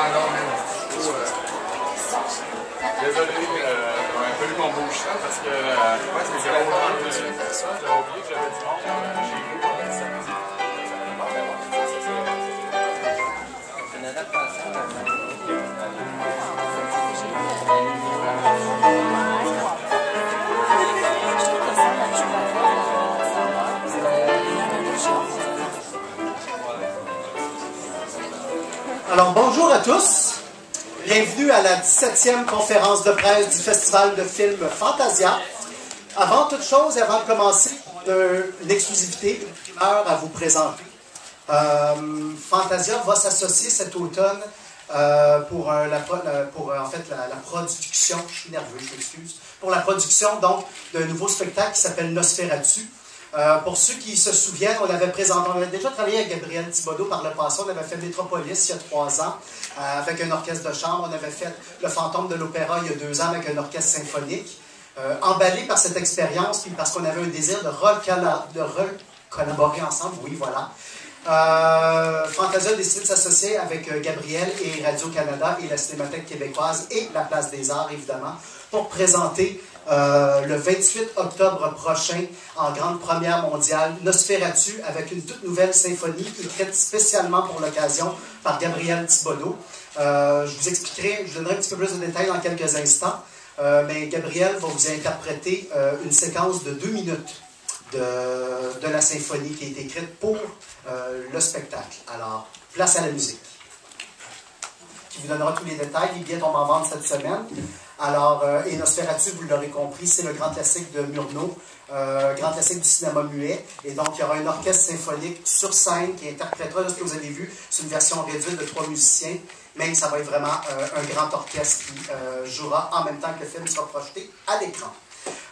non, mais désolé, un peu mon beau chat parce que j'avais oublié que j'avais du monde chez vous. Alors, bonjour à tous. Bienvenue à la 17e conférence de presse du Festival de films Fantasia. Avant toute chose et avant de commencer, une exclusivité, une primeur à vous présenter. Fantasia va s'associer cet automne pour la production, je suis nerveux, je m'excuse, pour la production donc d'un nouveau spectacle qui s'appelle Nosferatu. Pour ceux qui se souviennent, on avait déjà travaillé avec Gabriel Thibodeau par le passé. On avait fait Métropolis il y a 3 ans avec un orchestre de chambre. On avait fait Le Fantôme de l'Opéra il y a 2 ans avec un orchestre symphonique. Emballé par cette expérience, puis parce qu'on avait un désir de collaborer ensemble, oui, voilà. Fantasia a décidé de s'associer avec Gabriel et Radio-Canada et la Cinémathèque québécoise et la Place des Arts, évidemment, pour présenter le 28 octobre prochain, en grande première mondiale, Nosferatu, avec une toute nouvelle symphonie écrite spécialement pour l'occasion par Gabriel Thibodeau. Je vous donnerai un petit peu plus de détails dans quelques instants, mais Gabriel va vous interpréter une séquence de 2 minutes de la symphonie qui a été écrite pour le spectacle. Alors, place à la musique. Qui vous donnera tous les détails. Les billets tombent en vente cette semaine. Alors, et Nosferatu, vous l'aurez compris, c'est le grand classique de Murnau, grand classique du cinéma muet. Et donc, il y aura un orchestre symphonique sur scène qui interprétera ce que vous avez vu. C'est une version réduite de 3 musiciens, mais ça va être vraiment un grand orchestre qui jouera en même temps que le film sera projeté à l'écran.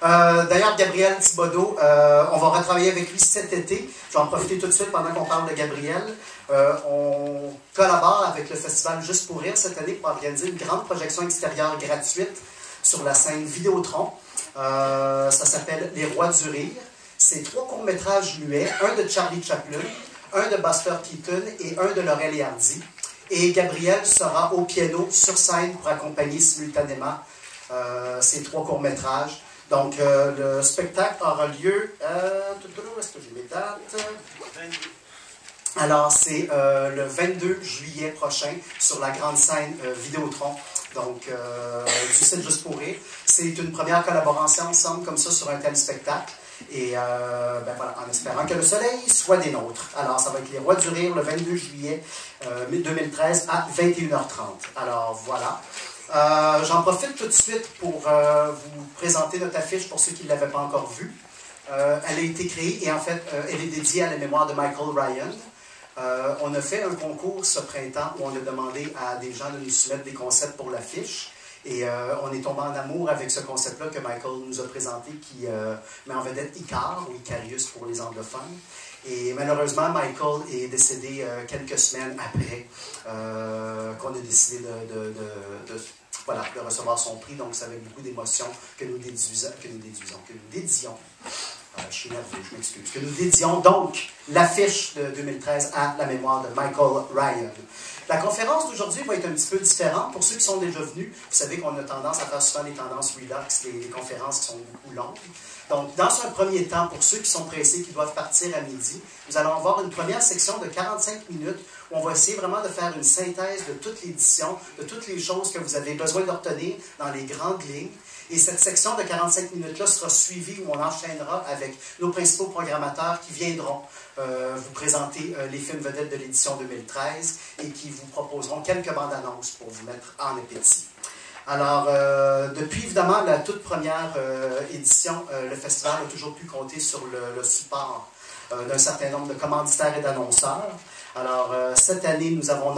D'ailleurs, Gabriel Thibodeau, on va retravailler avec lui cet été. Je vais en profiter tout de suite pendant qu'on parle de Gabriel. On collabore avec le festival Juste pour rire cette année pour organiser une grande projection extérieure gratuite sur la scène Vidéotron. Ça s'appelle Les Rois du rire. C'est 3 courts-métrages muets, un de Charlie Chaplin, un de Buster Keaton et un de Laurel et Hardy. Et Gabriel sera au piano sur scène pour accompagner simultanément ces 3 courts-métrages. Donc, le spectacle aura lieu... où est-ce que j'ai mes dates? Alors, c'est le 22 juillet prochain sur la grande scène Vidéotron. Donc, du site Juste pour rire. C'est une première collaboration ensemble comme ça sur un tel spectacle. Et voilà, en espérant que le soleil soit des nôtres. Alors, ça va être Les Rois du rire le 22 juillet 2013 à 21h30. Alors, voilà. J'en profite tout de suite pour vous présenter notre affiche pour ceux qui ne l'avaient pas encore vue. Elle a été créée et en fait, elle est dédiée à la mémoire de Michael Ryan. On a fait un concours ce printemps où on a demandé à des gens de nous soumettre des concepts pour l'affiche. Et on est tombé en amour avec ce concept-là que Michael nous a présenté, qui met en vedette Icar, ou Icarius pour les anglophones. Et malheureusement, Michael est décédé quelques semaines après qu'on a décidé de recevoir son prix. Donc, c'est avec beaucoup d'émotion que nous dédions. Je suis nerveux, je m'excuse. Que nous dédions donc l'affiche de 2013 à la mémoire de Michael Ryan. La conférence d'aujourd'hui va être un petit peu différente. Pour ceux qui sont déjà venus, vous savez qu'on a tendance à faire souvent des tendances relax, les conférences qui sont beaucoup longues. Donc, dans un premier temps, pour ceux qui sont pressés, qui doivent partir à midi, nous allons avoir une première section de 45 minutes où on va essayer vraiment de faire une synthèse de toute l'édition, de toutes les choses que vous avez besoin de retenir dans les grandes lignes. Et cette section de 45 minutes-là sera suivie où on enchaînera avec nos principaux programmateurs qui viendront vous présenter les films vedettes de l'édition 2013 et qui vous proposeront quelques bandes annonces pour vous mettre en appétit. Alors, depuis évidemment la toute première édition, le festival a toujours pu compter sur le support d'un certain nombre de commanditaires et d'annonceurs. Alors, cette année, nous avons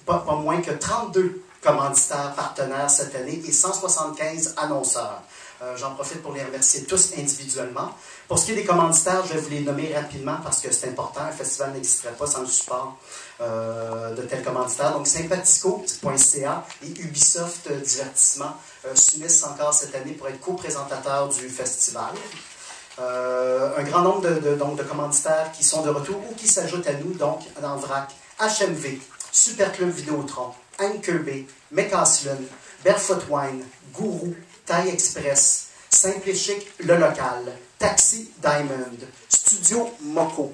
pas moins que 32 commanditaires partenaires cette année et 175 annonceurs. J'en profite pour les remercier tous individuellement. Pour ce qui est des commanditaires, je vais vous les nommer rapidement parce que c'est important. Un festival n'existerait pas sans le support de tels commanditaires. Donc, sympathico.ca et Ubisoft Divertissement s'unissent encore cette année pour être co-présentateurs du festival. Un grand nombre de commanditaires qui sont de retour ou qui s'ajoutent à nous, donc en vrac, HMV, Super Club Vidéotron, Anchor Bay, McCaslin, Barefoot Wine, Gourou, Thai Express, Simple et Chic, Le Local, Taxi Diamond, Studio Moco,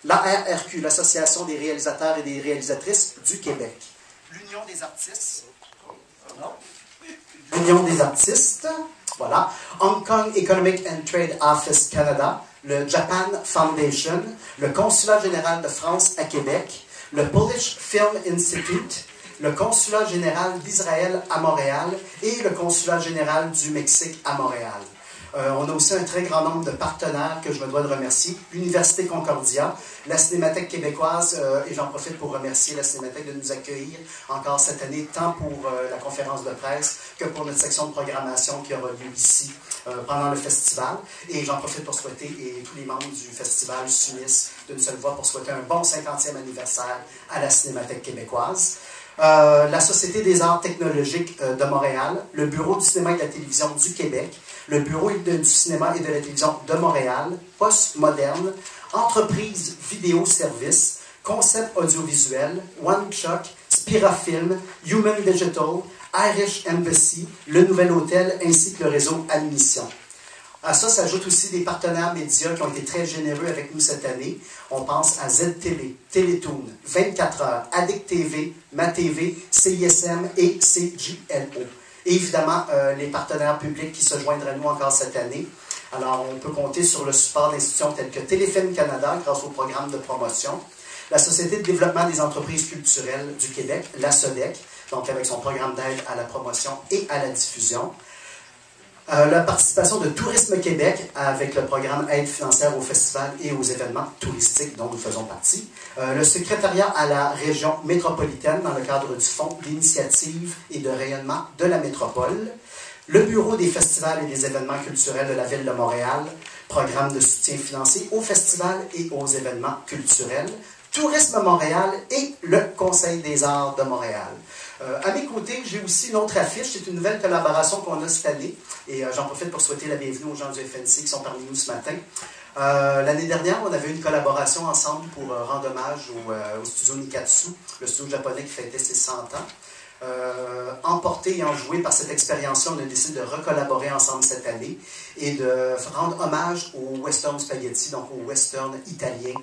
l'ARRQ, l'Association des réalisateurs et des réalisatrices du Québec, l'Union des artistes, l'Union des artistes, voilà, Hong Kong Economic and Trade Office Canada, le Japan Foundation, le Consulat général de France à Québec, le Polish Film Institute, le Consulat général d'Israël à Montréal et le Consulat général du Mexique à Montréal. On a aussi un très grand nombre de partenaires que je me dois de remercier. L'Université Concordia, la Cinémathèque québécoise, et j'en profite pour remercier la Cinémathèque de nous accueillir encore cette année, tant pour la conférence de presse que pour notre section de programmation qui aura lieu ici pendant le festival. Et j'en profite pour souhaiter, et tous les membres du festival s'unissent d'une seule voix pour souhaiter un bon 50e anniversaire à la Cinémathèque québécoise. La Société des arts technologiques de Montréal, le Bureau du cinéma et de la télévision du Québec, le Bureau du cinéma et de la télévision de Montréal, Postmoderne, Entreprise Vidéo Service, Concept Audiovisuel, One Chuck, Spirafilm, Human Digital, Irish Embassy, Le Nouvel Hôtel ainsi que le réseau Admission. À ça s'ajoutent aussi des partenaires médias qui ont été très généreux avec nous cette année. On pense à ZTV, Télétoon, 24 heures, Addict TV, MaTV, CISM et CJLO. Et évidemment, les partenaires publics qui se joindront à nous encore cette année. Alors, on peut compter sur le support d'institutions telles que Téléfilm Canada grâce au programme de promotion, la Société de développement des entreprises culturelles du Québec, la SODEC, donc avec son programme d'aide à la promotion et à la diffusion. La participation de Tourisme Québec avec le programme Aide financière aux festivals et aux événements touristiques dont nous faisons partie. Le secrétariat à la région métropolitaine dans le cadre du Fonds d'initiative et de rayonnement de la métropole. Le Bureau des festivals et des événements culturels de la Ville de Montréal, programme de soutien financier aux festivals et aux événements culturels. Tourisme Montréal et le Conseil des arts de Montréal. À mes côtés, j'ai aussi une autre affiche. C'est une nouvelle collaboration qu'on a cette année. Et j'en profite pour souhaiter la bienvenue aux gens du FNC qui sont parmi nous ce matin. L'année dernière, on avait une collaboration ensemble pour rendre hommage au studio Nikatsu, le studio japonais qui fêtait ses 100 ans. Emporté et enjoué par cette expérience-là, on a décidé de recollaborer ensemble cette année et de rendre hommage au western spaghetti, donc au western italien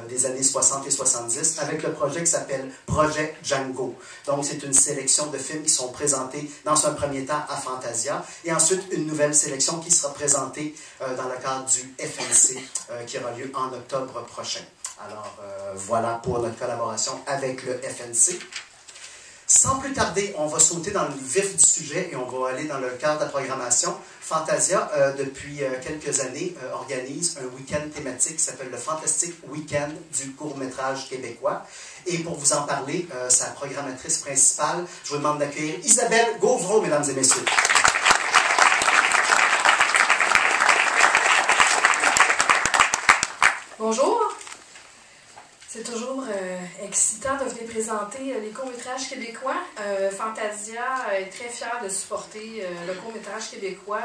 des années 60 et 70, avec le projet qui s'appelle Projet Django. Donc, c'est une sélection de films qui sont présentés dans un premier temps à Fantasia et ensuite une nouvelle sélection qui sera présentée dans le cadre du FNC qui aura lieu en octobre prochain. Alors, voilà pour notre collaboration avec le FNC. Sans plus tarder, on va sauter dans le vif du sujet et on va aller dans le cadre de la programmation. Fantasia, depuis quelques années, organise un week-end thématique qui s'appelle le Fantastic Week-end du court-métrage québécois. Et pour vous en parler, sa programmatrice principale, je vous demande d'accueillir Isabelle Gauvreau, mesdames et messieurs. Bonjour. C'est toujours excitant de venir présenter les courts-métrages québécois. Fantasia est très fière de supporter le court-métrage québécois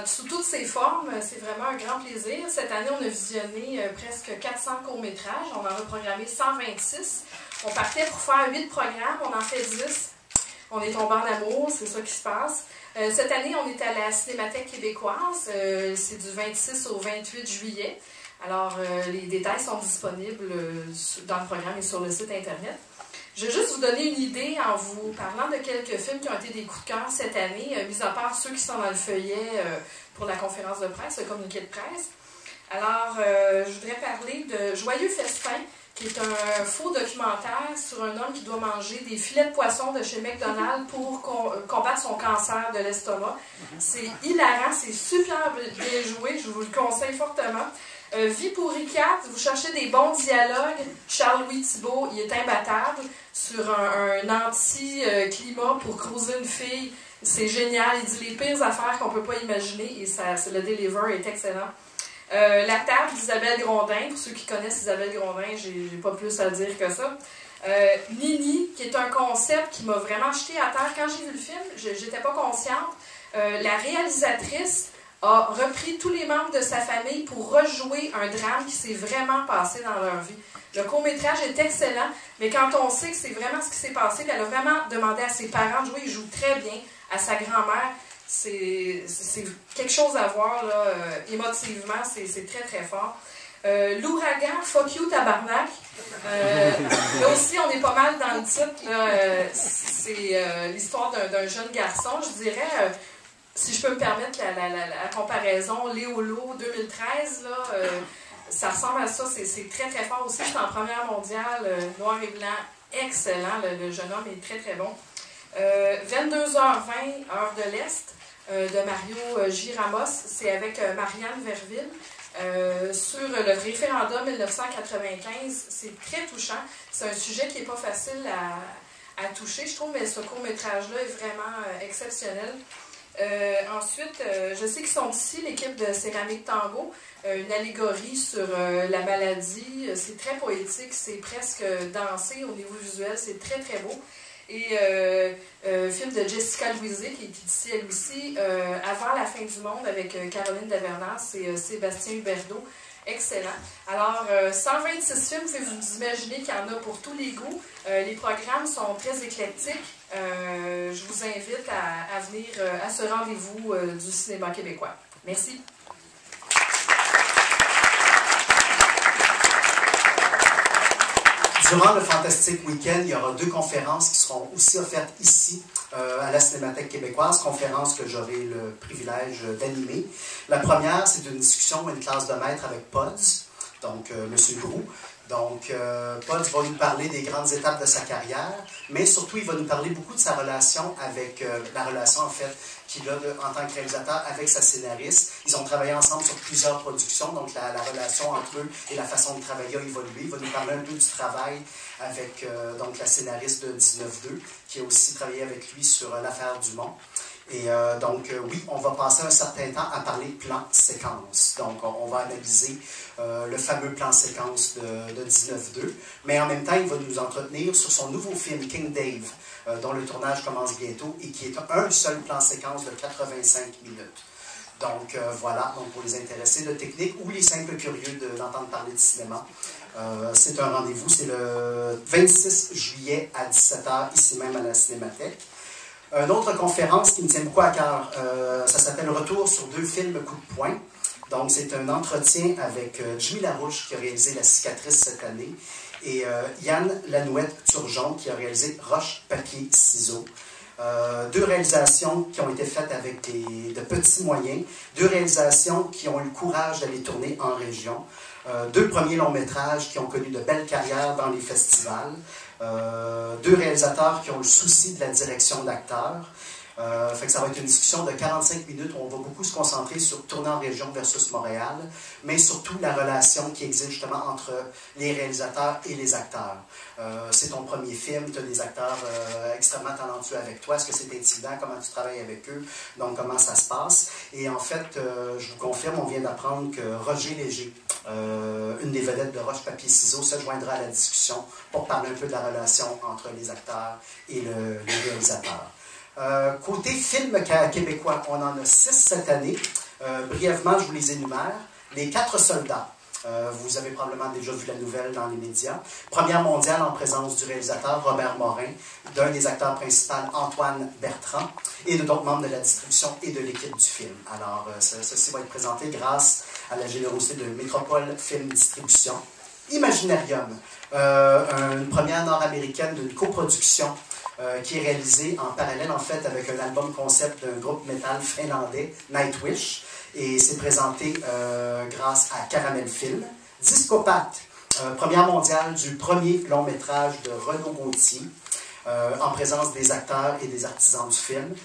sous toutes ses formes. C'est vraiment un grand plaisir. Cette année, on a visionné presque 400 courts-métrages. On en a programmé 126. On partait pour faire 8 programmes. On en fait 10. On est tombé en amour, c'est ça qui se passe. Cette année, on est à la Cinémathèque québécoise. C'est du 26 au 28 juillet. Alors, les détails sont disponibles dans le programme et sur le site Internet. Je vais juste vous donner une idée en vous parlant de quelques films qui ont été des coups de cœur cette année, mis à part ceux qui sont dans le feuillet pour la conférence de presse, le communiqué de presse. Alors, je voudrais parler de Joyeux Festin, qui est un faux documentaire sur un homme qui doit manger des filets de poisson de chez McDonald's pour combattre son cancer de l'estomac. C'est hilarant, c'est super bien joué, je vous le conseille fortement. Vie pourrie 4, vous cherchez des bons dialogues. Charles-Louis Thibault, il est imbattable sur un anti-climat pour cruiser une fille. C'est génial, il dit les pires affaires qu'on ne peut pas imaginer et le deliver est excellent. La table d'Isabelle Grondin, pour ceux qui connaissent Isabelle Grondin, j'ai pas plus à dire que ça. Nini, qui est un concept qui m'a vraiment jeté à terre. Quand j'ai vu le film, j'étais pas consciente. La réalisatrice a repris tous les membres de sa famille pour rejouer un drame qui s'est vraiment passé dans leur vie. Le court-métrage est excellent, mais quand on sait que c'est vraiment ce qui s'est passé, elle a vraiment demandé à ses parents de jouer, il joue très bien, à sa grand-mère. C'est quelque chose à voir, là, émotivement, c'est très très fort. L'ouragan, fuck you tabarnak. Là aussi, on est pas mal dans le titre. C'est l'histoire d'un jeune garçon, je dirais. Si je peux me permettre la comparaison, Léolo 2013, là, ça ressemble à ça. C'est très très fort aussi. C'est en première mondiale, noir et blanc, excellent. Le jeune homme est très très bon. 22h20, heure de l'Est, de Mario J. Ramos. C'est avec Marianne Verville. Sur le référendum 1995, c'est très touchant. C'est un sujet qui n'est pas facile à toucher, je trouve, mais ce court-métrage-là est vraiment exceptionnel. Ensuite, je sais qu'ils sont ici, l'équipe de Céramique Tango, une allégorie sur la maladie. C'est très poétique, c'est presque dansé au niveau visuel, c'est très très beau. Et film de Jessica Louisé, qui est ici elle aussi, Avant la fin du monde, avec Caroline Davernas et Sébastien Huberdeau. Excellent. Alors, 126 films, vous imaginez qu'il y en a pour tous les goûts. Les programmes sont très éclectiques. Je vous invite à venir à ce rendez-vous du cinéma québécois. Merci. Durant le Fantastique Week-end, il y aura 2 conférences qui seront aussi offertes ici, à la Cinémathèque québécoise, conférences que j'aurai le privilège d'animer. La première, c'est une discussion, une classe de maître avec Pods, donc M. Groux. Donc, Pods va nous parler des grandes étapes de sa carrière, mais surtout, il va nous parler beaucoup de sa relation avec, la relation, en fait, qu'il a en tant que réalisateur avec sa scénariste. Ils ont travaillé ensemble sur plusieurs productions, donc la relation entre eux et la façon de travailler a évolué. Il va nous parler un peu du travail avec donc la scénariste de 19-2, qui a aussi travaillé avec lui sur l'affaire Dumont. Et oui, on va passer un certain temps à parler plan-séquence. Donc, on va analyser le fameux plan-séquence de 19-2. Mais en même temps, il va nous entretenir sur son nouveau film King Dave, dont le tournage commence bientôt et qui est un seul plan-séquence de 85 minutes. Donc, voilà, donc pour les intéressés de technique ou les simples curieux d'entendre parler de cinéma. C'est un rendez-vous, c'est le 26 juillet à 17h, ici même à la Cinémathèque. Une autre conférence qui me tient beaucoup à cœur, ça s'appelle « Retour sur 2 films coup de poing ». Donc, c'est un entretien avec Jimmy Larouche qui a réalisé La Cicatrice cette année et Yann Lanouette-Turgeon qui a réalisé Roche, Papier, Ciseaux. 2 réalisations qui ont été faites avec de petits moyens, 2 réalisations qui ont eu le courage d'aller tourner en région, 2 premiers longs métrages qui ont connu de belles carrières dans les festivals, 2 réalisateurs qui ont le souci de la direction d'acteurs. Fait que ça va être une discussion de 45 minutes où on va beaucoup se concentrer sur tourner en région versus Montréal, mais surtout la relation qui existe justement entre les réalisateurs et les acteurs. C'est ton premier film, tu as des acteurs extrêmement talentueux avec toi. Est-ce que c'est intimidant? Comment tu travailles avec eux? Donc, comment ça se passe? Et en fait, je vous confirme, on vient d'apprendre que Roger Léger, une des vedettes de Roche, Papier, Ciseaux, se joindra à la discussion pour parler un peu de la relation entre les acteurs et les réalisateurs. Côté film québécois, on en a 6 cette année. Brièvement, je vous les énumère. Les 4 soldats. Vous avez probablement déjà vu la nouvelle dans les médias. Première mondiale en présence du réalisateur Robert Morin, d'un des acteurs principaux, Antoine Bertrand, et de d'autres membres de la distribution et de l'équipe du film. Alors, ceci va être présenté grâce à la générosité de Métropole Film Distribution. Imaginarium, une première nord-américaine d'une coproduction qui est réalisé en parallèle, en fait, avec un album concept d'un groupe métal finlandais, Nightwish, et c'est présenté grâce à Caramel Film. Discopathe, première mondiale du premier long-métrage de Renaud Gauthier, en présence des acteurs et des artisans du film.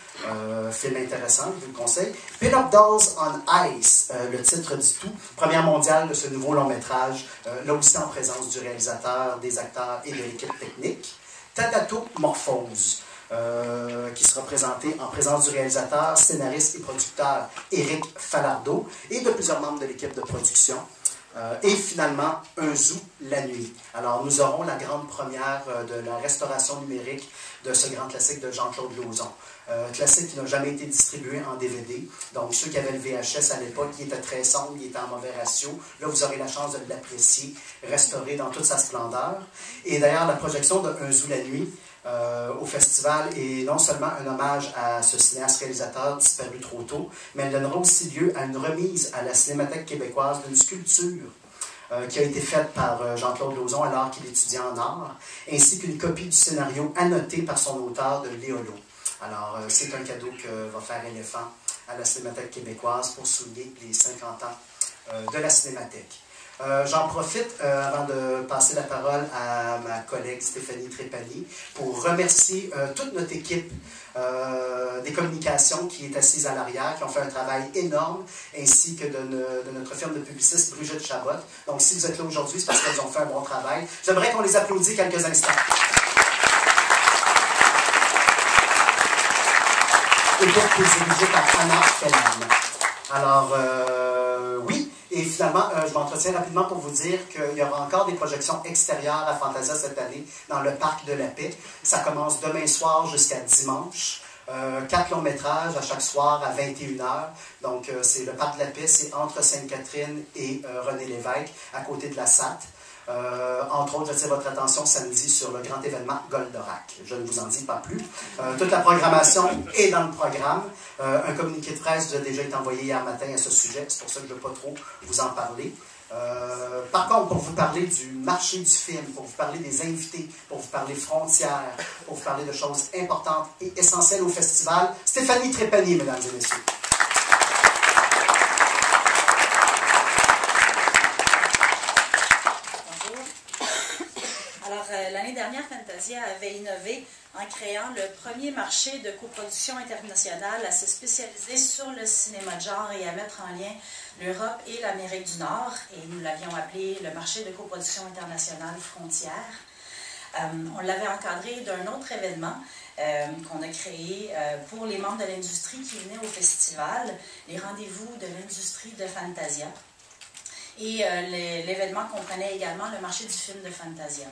Film intéressant, je vous le conseille. Pin-Up Dolls on Ice, le titre dit tout. Première mondiale de ce nouveau long-métrage, là aussi en présence du réalisateur, des acteurs et de l'équipe technique. Tadatomorphose, qui sera présenté en présence du réalisateur, scénariste et producteur Éric Falardeau et de plusieurs membres de l'équipe de production. Et finalement, un zoo la nuit. Alors, nous aurons la grande première de la restauration numérique de ce grand classique de Jean-Claude Lauzon. Classique qui n'a jamais été distribué en DVD. Donc, ceux qui avaient le VHS à l'époque, il était très sombre, il était en mauvais ratio. Là, vous aurez la chance de l'apprécier, restauré dans toute sa splendeur. Et d'ailleurs, la projection de Un zoo la nuit au festival est non seulement un hommage à ce cinéaste-réalisateur disparu trop tôt, mais elle donnera aussi lieu à une remise à la Cinémathèque québécoise d'une sculpture qui a été faite par Jean-Claude Lauzon alors qu'il étudiait en art, ainsi qu'une copie du scénario annotée par son auteur de Léolo. Alors, c'est un cadeau que va faire Éléphant à la Cinémathèque québécoise pour souligner les 50 ans de la Cinémathèque. J'en profite avant de passer la parole à ma collègue Stéphanie Trépanier pour remercier toute notre équipe des communications qui est assise à l'arrière, qui ont fait un travail énorme, ainsi que de notre firme de publiciste Brigitte Chabot. Donc, si vous êtes là aujourd'hui, c'est parce qu'elles ont fait un bon travail. J'aimerais qu'on les applaudisse quelques instants. Et donc, dirigé par Anna Fellan. Alors, oui. Et finalement, je m'entretiens rapidement pour vous dire qu'il y aura encore des projections extérieures à Fantasia cette année dans le Parc de la Paix. Ça commence demain soir jusqu'à dimanche. 4 longs métrages à chaque soir à 21h. Donc, c'est le Parc de la Paix, c'est entre Sainte-Catherine et René Lévesque, à côté de la SAT. Entre autres, j'attire votre attention samedi sur le grand événement Goldorak. Je ne vous en dis pas plus. Toute la programmation est dans le programme. Un communiqué de presse vous a déjà été envoyé hier matin à ce sujet. C'est pour ça que je ne veux pas trop vous en parler. Par contre, pour vous parler du marché du film, pour vous parler des invités, pour vous parler frontières, pour vous parler de choses importantes et essentielles au festival, Stéphanie Trépanier, mesdames et messieurs. L'année dernière, Fantasia avait innové en créant le premier marché de coproduction internationale à se spécialiser sur le cinéma de genre et à mettre en lien l'Europe et l'Amérique du Nord. Et nous l'avions appelé le marché de coproduction internationale Frontières. On l'avait encadré d'un autre événement qu'on a créé pour les membres de l'industrie qui venaient au festival, les rendez-vous de l'industrie de Fantasia. Et l'événement comprenait également le marché du film de Fantasia.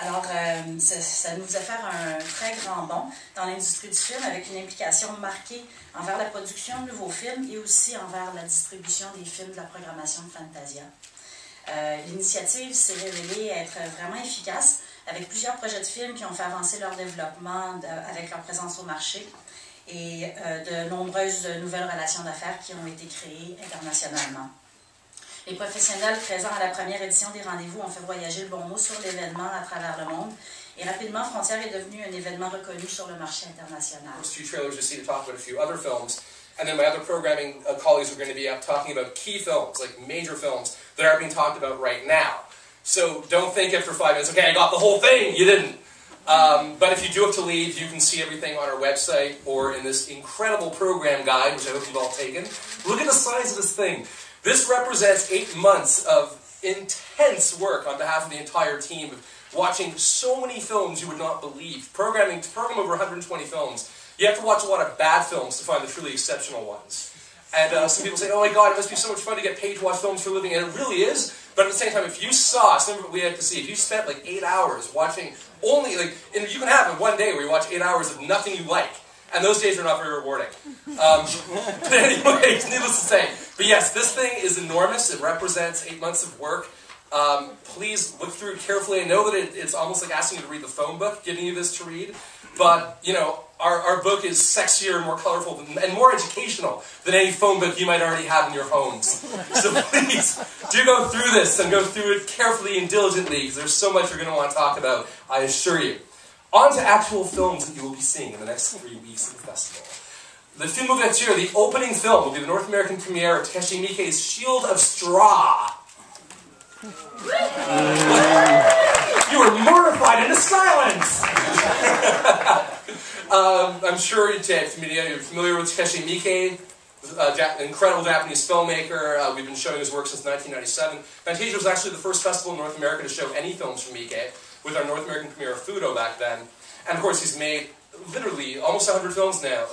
Alors, ça nous a fait un très grand bond dans l'industrie du film avec une implication marquée envers la production de nouveaux films et aussi envers la distribution des films de la programmation de Fantasia. L'initiative s'est révélée être vraiment efficace avec plusieurs projets de films qui ont fait avancer leur développement avec leur présence au marché et de nombreuses nouvelles relations d'affaires qui ont été créées internationalement. Les professionnels présents à la première édition des rendez-vous ont fait voyager le bon mot sur l'événement à travers le monde. Et rapidement, Frontières est devenu un événement reconnu sur le marché international. Two trailers to see to talk about a few other films. And then my other programming colleagues are going to be up talking about key films, like major films, that are being talked about right now. So don't think after 5 minutes, okay, I got the whole thing. You didn't. But if you do have to leave, you can see everything on our website or in this incredible program guide, which I hope you've all taken. Look at the size of this thing. This represents 8 months of intense work on behalf of the entire team of watching so many films you would not believe. To program over 120 films, you have to watch a lot of bad films to find the truly exceptional ones. And some people say, oh my God, it must be so much fun to get paid to watch films for a living. And it really is. But at the same time, if you saw some of what we had to see, if you spent like 8 hours watching only, and you can have one day where you watch 8 hours of nothing you like. And those days are not very rewarding. But anyways, needless to say. But yes, this thing is enormous. It represents 8 months of work. Please look through it carefully. I know that it's almost like asking you to read the phone book, giving you this to read. But, you know, our book is sexier, more colorful, and more educational than any phone book you might already have in your homes. So please, do go through this and go through it carefully and diligently, because there's so much you're going to want to talk about, I assure you. On to actual films that you will be seeing in the next 3 weeks of the festival. The film d'ouverture, the opening film, will be the North American premiere of Takashi Miike's Shield of Straw. You were mortified into silence! I'm sure you're familiar with Takashi Miike, an incredible Japanese filmmaker. We've been showing his work since 1997. Fantasia was actually the first festival in North America to show any films from Miike, with our North American premiere of Fudo back then. And of course he's made literally almost 100 films now.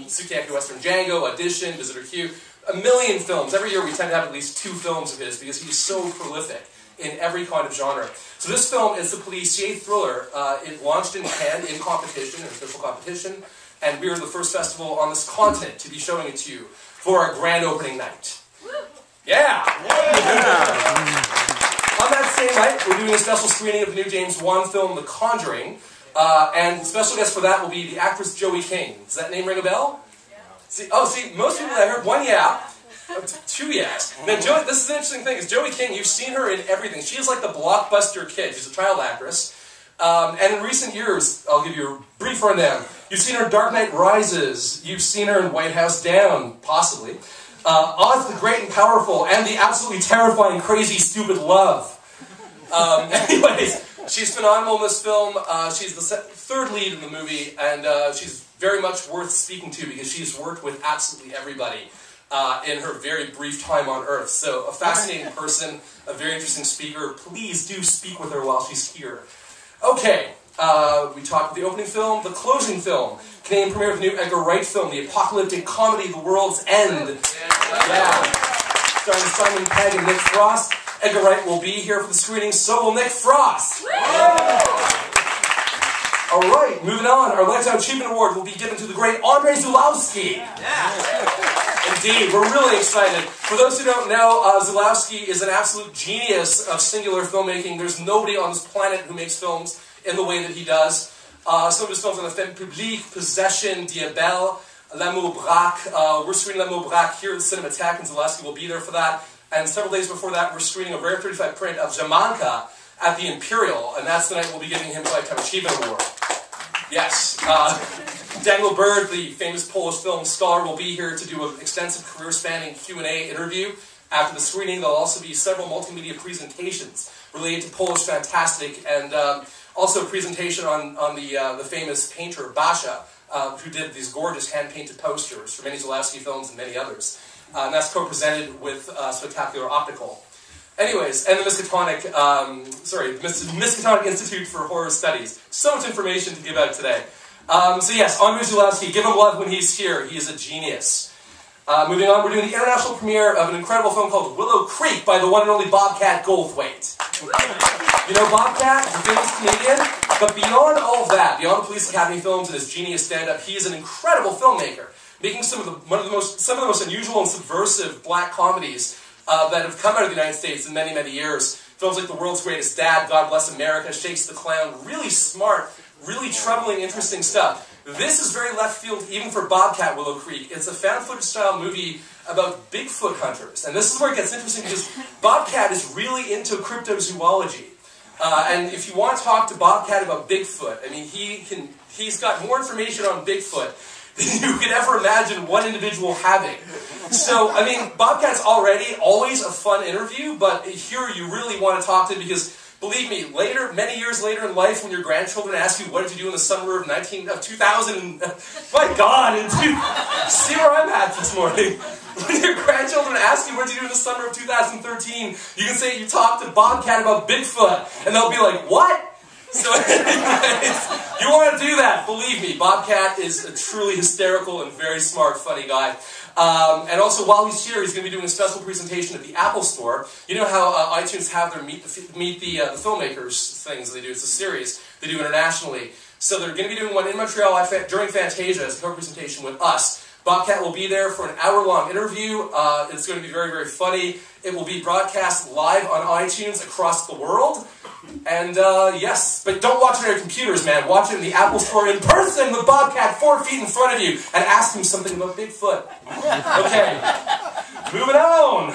Sukiyaki Western Django, Audition, Visitor Q. a million films. Every year we tend to have at least 2 films of his because he's so prolific in every kind of genre. So this film is a policier thriller. It launched in Cannes in competition, in official competition, and we are the first festival on this continent to be showing it to you for our grand opening night. Yeah! On that same night, we're doing a special screening of the new James Wan film, The Conjuring, and the special guest for that will be the actress Joey King. Does that name ring a bell? Yeah. See, most people I heard, 1 yeah, 2 yes. Now, Joey, this is an interesting thing, is Joey King, you've seen her in everything. She is like the blockbuster kid. She's a child actress. And in recent years, I'll give you a brief rundown. You've seen her in Dark Knight Rises. You've seen her in White House Down, possibly. Oz the Great and Powerful, and the absolutely terrifying Crazy Stupid Love. Anyways, she's phenomenal in this film. She's the 3rd lead in the movie, and she's very much worth speaking to because she's worked with absolutely everybody in her very brief time on Earth. So, a fascinating person, a very interesting speaker. Please do speak with her while she's here. Okay, we talked about the opening film, the closing film. Canadian premiere of the new Edgar Wright film, the apocalyptic comedy The World's End. Yeah. Starring Simon Pegg and Nick Frost. Edgar Wright will be here for the screening, so will Nick Frost. Alright, moving on. Our Lifetime Achievement Award will be given to the great Andrzej Zulawski. Indeed, we're really excited. For those who don't know, Zulawski is an absolute genius of singular filmmaking. There's nobody on this planet who makes films in the way that he does. Some of his films are La Femme Publique, Possession, Diabelle, L'Amour Braque. We're screening L'Amour Braque here at the Cinematheque, and Zulawski will be there for that. And several days before that, we're screening a rare 35 print of Jamanka at the Imperial, and that's the night we'll be giving him the Lifetime Achievement Award. Yes. Daniel Bird, the famous Polish film scholar, will be here to do an extensive career-spanning Q&A interview. After the screening, there'll also be several multimedia presentations related to Polish Fantastic, and also a presentation on the famous painter Basha, who did these gorgeous hand-painted posters for many Zulawski films and many others. And that's co-presented with Spectacular Optical. Anyways, and the Miskatonic, Miskatonic Institute for Horror Studies. So much information to give out today. So yes, Andrzej Zulawski, give him love when he's here. He is a genius. Moving on, we're doing the international premiere of an incredible film called Willow Creek by the one and only Bobcat Goldthwait. You know Bobcat, the famous Canadian? But beyond all of that, beyond the Police Academy films and his genius stand-up, he is an incredible filmmaker, making some of the most unusual and subversive black comedies that have come out of the United States in many, many years. Films like The World's Greatest Dad, God Bless America, Shakes the Clown, really smart, really troubling, interesting stuff. This is very left field even for Bobcat Willow Creek. It's a found footage style movie about Bigfoot hunters. And this is where it gets interesting because Bobcat is really into cryptozoology. And if you want to talk to Bobcat about Bigfoot, I mean, he's got more information on Bigfoot than you could ever imagine one individual having. So, I mean, Bobcat's already always a fun interview, but here you really want to talk to him because, believe me, later, many years later in life, when your grandchildren ask you, what did you do in the summer of 2000, my God, see where I'm at this morning. When your grandchildren ask you, what did you do in the summer of 2013, you can say you talked to Bobcat about Bigfoot, and they'll be like, what? So anyways, you want to do that, believe me. Bobcat is a truly hysterical and very smart, funny guy. And also, while he's here, he's going to be doing a special presentation at the Apple Store. You know how iTunes have their Meet the Filmmakers things they do. It's a series they do internationally. So they're going to be doing one in Montreal during Fantasia as a co-presentation with us. Bobcat will be there for an hour-long interview. It's going to be very, very funny. It will be broadcast live on iTunes across the world. And yes, but don't watch it on your computers, man. Watch it in the Apple Store in person with Bobcat 4 feet in front of you and ask him something about Bigfoot. Okay, moving on.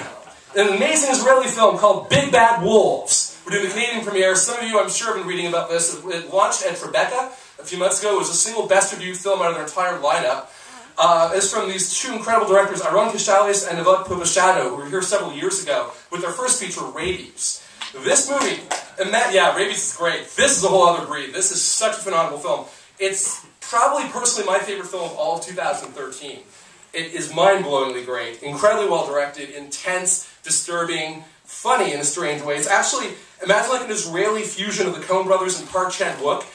An amazing Israeli film called Big Bad Wolves. We're doing the Canadian premiere. Some of you, I'm sure, have been reading about this. It launched at Tribeca a few months ago. It was a single best-reviewed film out of their entire lineup. It's from these two incredible directors, Aaron Kishales and Evod Povashado, who were here several years ago with their first feature, Rabies. This movie, and that, yeah, Rabies is great. This is a whole other breed. This is such a phenomenal film. It's probably personally my favorite film of all of 2013. It is mind-blowingly great, incredibly well-directed, intense, disturbing, funny in a strange way. It's actually, imagine like an Israeli fusion of the Coen brothers and Park Chan-wook,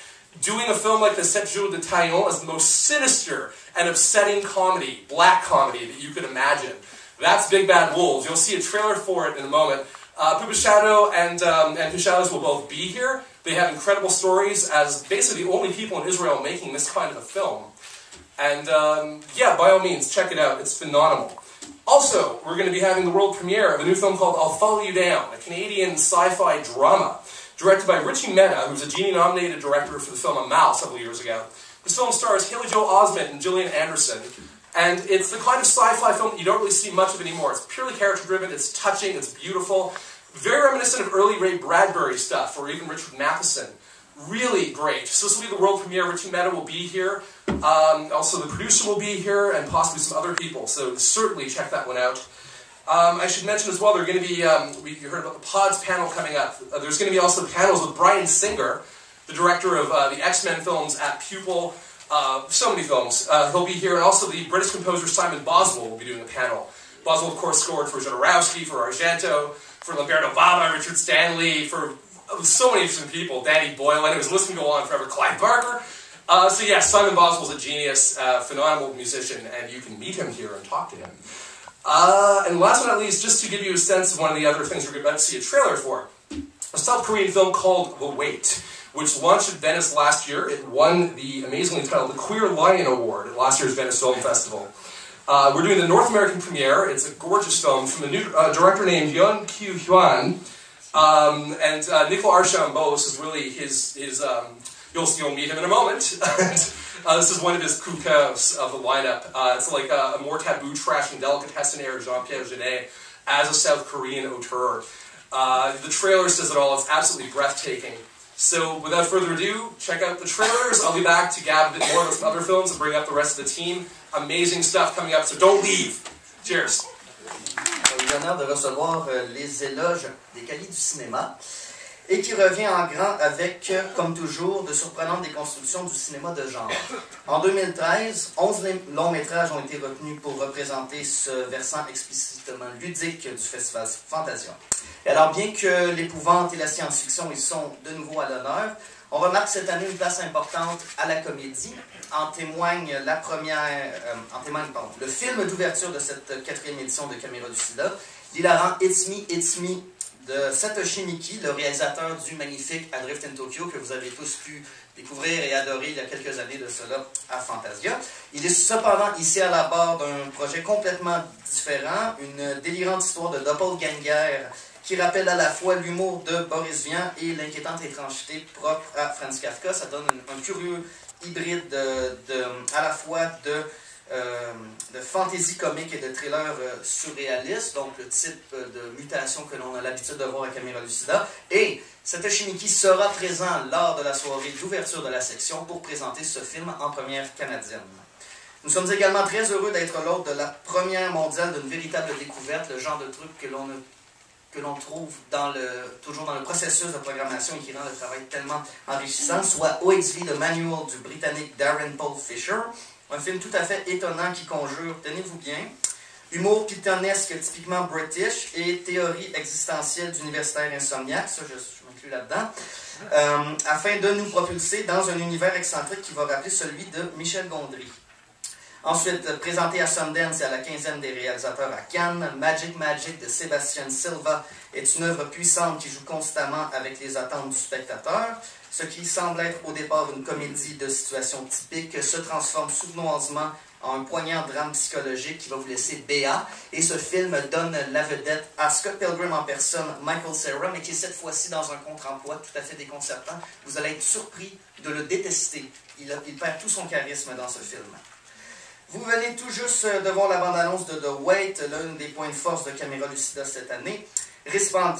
doing a film like the Sept Jours de Taillon as the most sinister and upsetting comedy, black comedy, that you could imagine. That's Big Bad Wolves. You'll see a trailer for it in a moment. Pupa Shadow and Two Shadows will both be here. They have incredible stories as basically the only people in Israel making this kind of a film. And yeah, by all means, check it out. It's phenomenal. Also, we're going to be having the world premiere of a new film called I'll Follow You Down, a Canadian sci-fi drama directed by Richie Mehta, who's a Genie-nominated director for the film Amal several years ago. This film stars Haley Joel Osment and Gillian Anderson, and it's the kind of sci-fi film that you don't really see much of anymore. It's purely character-driven, it's touching, it's beautiful, very reminiscent of early Ray Bradbury stuff, or even Richard Matheson. Really great. So this will be the world premiere. Richie Mehta will be here. Also, the producer will be here, and possibly some other people. So certainly check that one out. I should mention as well, they're going to be, you heard about the Pods panel coming up. There's going to be also panels with Bryan Singer, the director of the X-Men films at Pupil. So many films. He'll be here, and also the British composer Simon Boswell will be doing a panel. Boswell, of course, scored for Jodorowsky, for Argento, for Lamberto Bava, Richard Stanley, for so many different people, Danny Boyle, anyways, the list can go on forever, Clive Barker. So yeah, Simon Boswell's a genius, phenomenal musician, and you can meet him here and talk to him. And last but not least, just to give you a sense of one of the other things we're about to see a trailer for, a South Korean film called The Wait, which launched at Venice last year. It won the amazingly titled the Queer Lion Award at last year's Venice Film Festival. We're doing the North American premiere. It's a gorgeous film from a new director named Yeon Kyu-hwan. And Nicole Archambault, this is really his you'll meet him in a moment. This is one of his coups of the lineup. It's like a more taboo, trash, and delicatessen-air Jean-Pierre Jeunet as a South Korean auteur. The trailer says it all. It's absolutely breathtaking. So without further ado, check out the trailers. I'll be back to gab a bit more about some other films and bring up the rest of the team. Amazing stuff coming up, so don't leave. Cheers. J'ai l'honneur de recevoir les éloges des cahiers du cinéma et qui revient en grand avec, comme toujours, de surprenantes déconstructions du cinéma de genre. En 2013, 11 longs métrages ont été retenus pour représenter ce versant explicitement ludique du festival Fantasia. Et alors, bien que l'épouvante et la science-fiction y sont de nouveau à l'honneur, on remarque cette année une place importante à la comédie. En témoigne le film d'ouverture de cette 4e édition de Caméra Lucida, l'hilarant It's Me de Satoshi Miki, le réalisateur du magnifique Adrift in Tokyo que vous avez tous pu découvrir et adorer il y a quelques années de cela à Fantasia. Il est cependant ici à la barre d'un projet complètement différent, une délirante histoire de doppelganger qui rappelle à la fois l'humour de Boris Vian et l'inquiétante étrangeté propre à Franz Kafka. Ça donne un curieux hybride à la fois de fantaisie comique et de thriller surréaliste, donc le type de mutation que l'on a l'habitude de voir à Caméra Lucida. Et Satoshi Miki sera présent lors de la soirée d'ouverture de la section pour présenter ce film en première canadienne. Nous sommes également très heureux d'être l'hôte de la première mondiale d'une véritable découverte, le genre de truc que l'on trouve toujours dans le processus de programmation et qui rend le travail tellement enrichissant, soit OXV, The Manual du Britannique Darren Paul Fisher, un film tout à fait étonnant qui conjure, tenez-vous bien, humour pittonesque typiquement british et théorie existentielle d'universitaire insomniaque, ça je m'inclus là-dedans, afin de nous propulser dans un univers excentrique qui va rappeler celui de Michel Gondry. Ensuite, présenté à Sundance et à la 15e des réalisateurs à Cannes, Magic de Sébastien Silva est une œuvre puissante qui joue constamment avec les attentes du spectateur. Ce qui semble être au départ une comédie de situation typique se transforme sournoisement en un poignant drame psychologique qui va vous laisser béat. Et ce film donne la vedette à Scott Pilgrim en personne, Michael Cera, mais qui est cette fois-ci dans un contre-emploi tout à fait déconcertant. Vous allez être surpris de le détester. Il perd tout son charisme dans ce film. Vous venez tout juste de voir la bande-annonce de The Wait, l'un des points de force de Caméra Lucida cette année.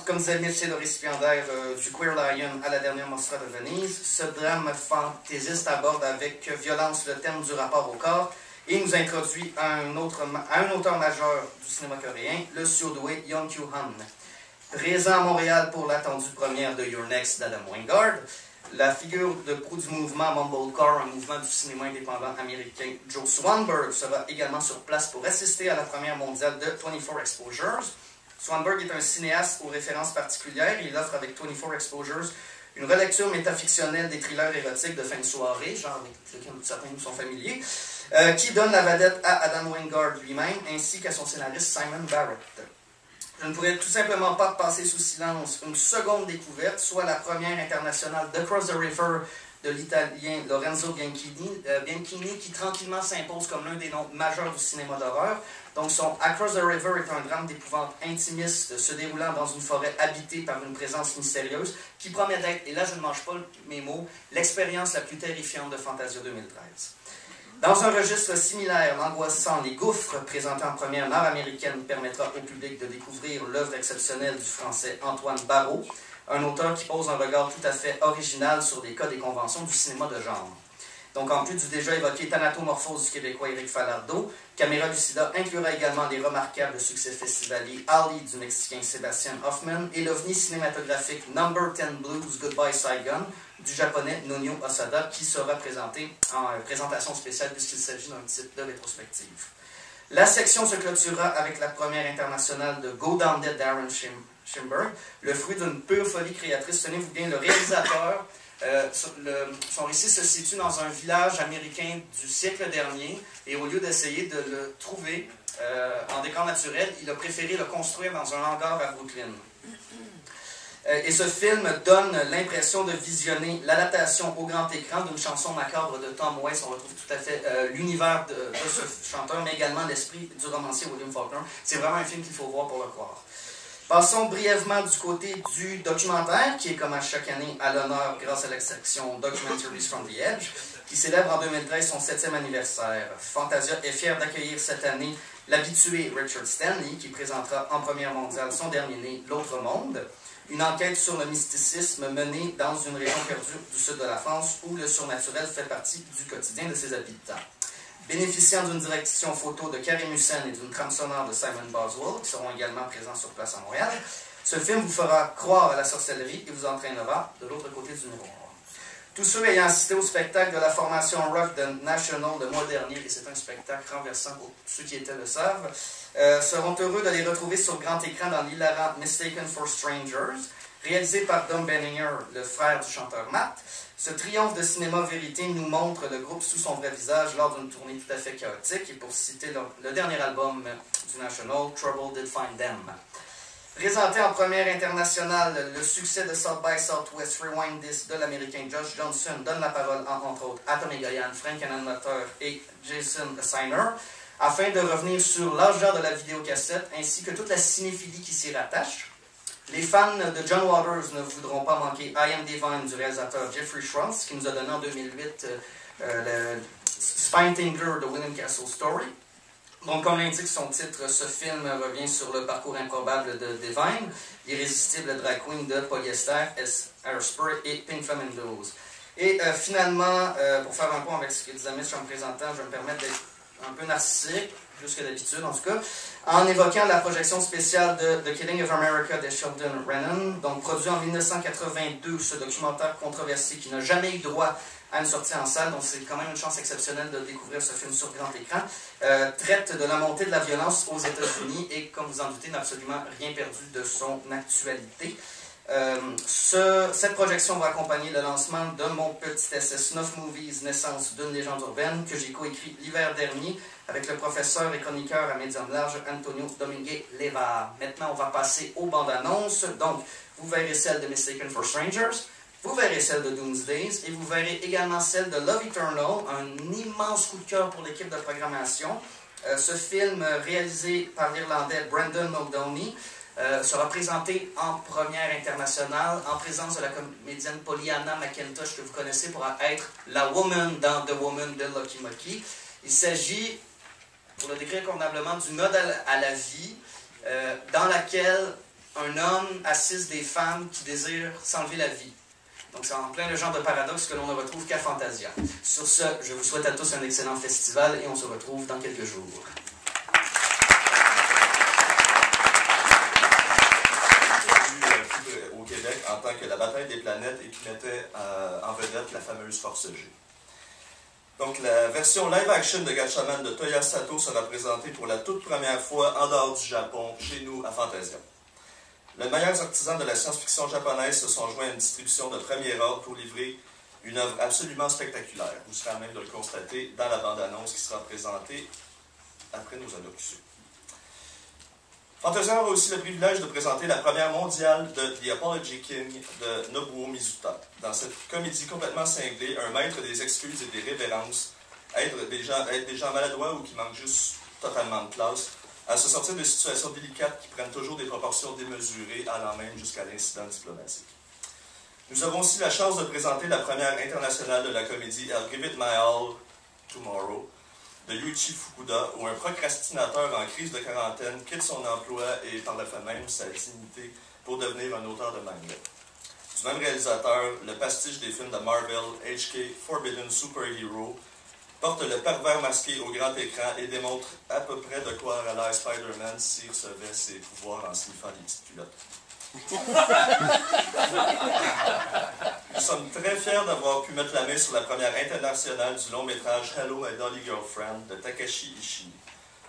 Comme disait Mitch, c'est le récipiendaire du Queer Lion à la dernière Mostra de Venise. Ce drame fantaisiste aborde avec violence le thème du rapport au corps et nous introduit à un auteur majeur du cinéma coréen, le surdoué Yeon Kyu-hwan. Présent à Montréal pour l'attendue première de Your Next d'Adam Wingard, la figure de proue du mouvement Mumblecore, un mouvement du cinéma indépendant américain, Joe Swanberg, sera également sur place pour assister à la première mondiale de 24 Exposures. Swanberg est un cinéaste aux références particulières et il offre avec 24 Exposures une relecture métafictionnelle des thrillers érotiques de fin de soirée, genre avec lequel certains nous sont familiers. qui donne la vedette à Adam Wingard lui-même, ainsi qu'à son scénariste Simon Barrett. Je ne pourrais tout simplement pas passer sous silence une seconde découverte, soit la première internationale d'Across the River de l'italien Lorenzo Bianchini, qui tranquillement s'impose comme l'un des noms majeurs du cinéma d'horreur. Donc son Across the River est un drame d'épouvante intimiste se déroulant dans une forêt habitée par une présence mystérieuse qui promet d'être, et là je ne mange pas mes mots, l'expérience la plus terrifiante de Fantasia 2013. Dans un registre similaire, l'angoissant Les Gouffres, présenté en première nord-américaine, permettra au public de découvrir l'œuvre exceptionnelle du français Antoine Barrault, un auteur qui pose un regard tout à fait original sur les codes et conventions du cinéma de genre. Donc, en plus du déjà évoqué Thanatomorphose du Québécois Éric Falardeau, Caméra Lucida inclura également les remarquables succès festivaliers Ali du Mexicain Sébastien Hoffman et l'ovni cinématographique Number 10 Blues Goodbye Saigon du Japonais Nonio Osada, qui sera présenté en présentation spéciale puisqu'il s'agit d'un type de rétrospective. La section se clôturera avec la première internationale de Go Down Dead d'Aaron Schimberg, le fruit d'une pure folie créatrice. Tenez-vous bien, le réalisateur, son récit se situe dans un village américain du siècle dernier, et au lieu d'essayer de le trouver en décor naturel, il a préféré le construire dans un hangar à Brooklyn. Et ce film donne l'impression de visionner l'adaptation au grand écran d'une chanson macabre de Tom Waits. On retrouve tout à fait l'univers de ce chanteur, mais également l'esprit du romancier William Faulkner. C'est vraiment un film qu'il faut voir pour le croire. Passons brièvement du côté du documentaire, qui est comme à chaque année à l'honneur grâce à la section Documentaries from the Edge, qui célèbre en 2013 son 7e anniversaire. Fantasia est fier d'accueillir cette année l'habitué Richard Stanley, qui présentera en première mondiale son dernier né, L'Autre Monde, une enquête sur le mysticisme menée dans une région perdue du sud de la France où le surnaturel fait partie du quotidien de ses habitants. Bénéficiant d'une direction photo de Karim Hussein et d'une trame sonore de Simon Boswell, qui seront également présents sur place à Montréal, ce film vous fera croire à la sorcellerie et vous entraînera de l'autre côté du miroir. Tous ceux ayant assisté au spectacle de la formation Rock de National le mois dernier, et c'est un spectacle renversant pour ceux qui étaient le savent, seront heureux de les retrouver sur grand écran dans l'hilarant Mistaken for Strangers, réalisé par Dom Benninger, le frère du chanteur Matt. Ce triomphe de cinéma-vérité nous montre le groupe sous son vrai visage lors d'une tournée tout à fait chaotique, et pour citer le dernier album du National, Trouble Did Find Them. Présenté en première internationale, le succès de South by Southwest Rewind This de l'américain Josh Johnson donne la parole à, entre autres, à Tommy Goyan, Frank Anamateur et Jason Assigner, afin de revenir sur l'âge de la vidéocassette ainsi que toute la cinéphilie qui s'y rattache. Les fans de John Waters ne voudront pas manquer I Am Divine du réalisateur Jeffrey Schwartz, qui nous a donné en 2008 le Spine-Tinger de William Castle Story. Donc, comme l'indique son titre, ce film revient sur le parcours improbable de Divine, l'irrésistible drag queen de Polyester, Airspur et Pink Flamingos. Et finalement, pour faire un point avec ce que disait Mitch en me présentant, je vais me permettre d'être un peu narcissique, plus que d'habitude en tout cas, en évoquant la projection spéciale de The Killing of America de Sheldon Rennan, donc produit en 1982, ce documentaire controversé qui n'a jamais eu droit à une sortie en salle, donc c'est quand même une chance exceptionnelle de découvrir ce film sur grand écran, traite de la montée de la violence aux États-Unis et, comme vous en doutez, n'a absolument rien perdu de son actualité. Cette projection va accompagner le lancement de mon petit essai Snuff Movies, naissance d'une légende urbaine, que j'ai coécrit l'hiver dernier avec le professeur et chroniqueur à médium large Antonio Domingue Leva. Maintenant, on va passer aux bandes annonces. Donc, vous verrez celle de Mistaken for Strangers, vous verrez celle de Doomsdays et vous verrez également celle de Love Eternal, un immense coup de cœur pour l'équipe de programmation. Ce film, réalisé par l'Irlandais Brendan Muldowney, sera présenté en première internationale en présence de la comédienne Pollyanna McIntosh, que vous connaissez pour être la woman dans The Woman de Lucky Monkey. Il s'agit, pour le décrire convenablement, d'une ode à la vie dans laquelle un homme assiste des femmes qui désirent s'enlever la vie. Donc c'est en plein le genre de paradoxe que l'on ne retrouve qu'à Fantasia. Sur ce, je vous souhaite à tous un excellent festival et on se retrouve dans quelques jours. Au Québec en tant que la bataille des planètes et qui mettait en vedette la fameuse Force G. Donc la version live-action de Gatchaman de Toya Sato sera présentée pour la toute première fois en dehors du Japon, chez nous, à Fantasia. Les meilleurs artisans de la science-fiction japonaise se sont joints à une distribution de premier ordre pour livrer Une œuvre absolument spectaculaire. Vous serez à même de le constater dans la bande-annonce qui sera présentée après nos allocutions. Fantasia aura aussi le privilège de présenter la première mondiale de The Apology King de Nobuo Mizuta. Dans cette comédie complètement cinglée, un maître des excuses et des révérences aide des gens maladroits ou qui manquent juste totalement de classe à se sortir de situations délicates qui prennent toujours des proportions démesurées, allant même jusqu'à l'incident diplomatique. Nous avons aussi la chance de présenter la première internationale de la comédie I'll Give It My All Tomorrow de Yuichi Fukuda, où un procrastinateur en crise de quarantaine quitte son emploi et par le fait même sa dignité pour devenir un auteur de manga. Du même réalisateur, le pastiche des films de Marvel, HK Forbidden Superhero, porte le pervers masqué au grand écran et démontre à peu près de quoi aurait l'air Spider-Man s'il recevait ses pouvoirs en sniffant des petites culottes. Nous sommes très fiers d'avoir pu mettre la main sur la première internationale du long-métrage Hello My Dolly Girlfriend de Takashi Ishii.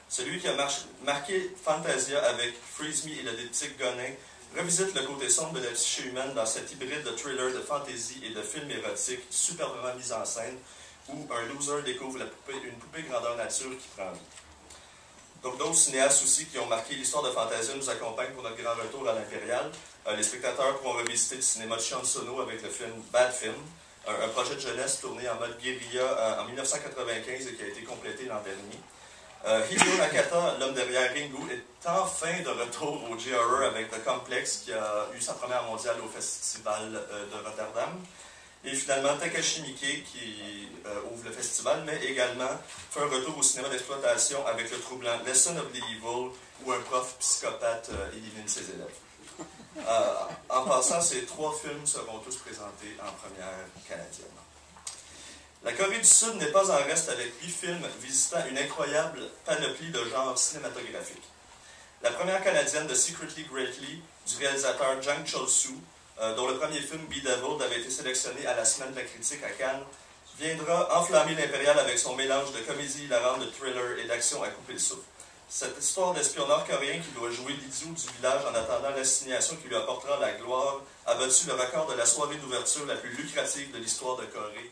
Celui qui a marqué Fantasia avec Freeze Me et le diptyque Gonin revisite le côté sombre de la psyché humaine dans cet hybride de thriller de fantasy et de film érotique superbement mis en scène où un loser découvre une poupée grandeur nature qui prend vie. Donc d'autres cinéastes aussi qui ont marqué l'histoire de Fantasia nous accompagnent pour notre grand retour à l'Impérial. Les spectateurs pourront revisiter le cinéma de Shion Sono avec le film Bad Film, un projet de jeunesse tourné en mode guérilla en 1995 et qui a été complété l'an dernier. Hideo Nakata, l'homme derrière Ringu, est enfin de retour au J-Horror avec The Complex qui a eu sa première mondiale au Festival de Rotterdam. Et finalement, Takashi Miike qui ouvre le festival, mais également fait un retour au cinéma d'exploitation avec le troublant Lesson of the Evil, où un prof psychopathe élimine ses élèves. En passant, ces 3 films seront tous présentés en première canadienne. La Corée du Sud n'est pas en reste avec 8 films visitant une incroyable panoplie de genres cinématographiques. La première canadienne de Secretly Greatly, du réalisateur Jang Chol-soo, dont le premier film Be Devil avait été sélectionné à la Semaine de la critique à Cannes, viendra enflammer l'Impérial avec son mélange de comédie hilarante, de thriller et d'action à couper le souffle. Cette histoire d'espion nord-coréen qui doit jouer l'idiot du village en attendant l'assignation qui lui apportera la gloire a battu le record de la soirée d'ouverture la plus lucrative de l'histoire de Corée.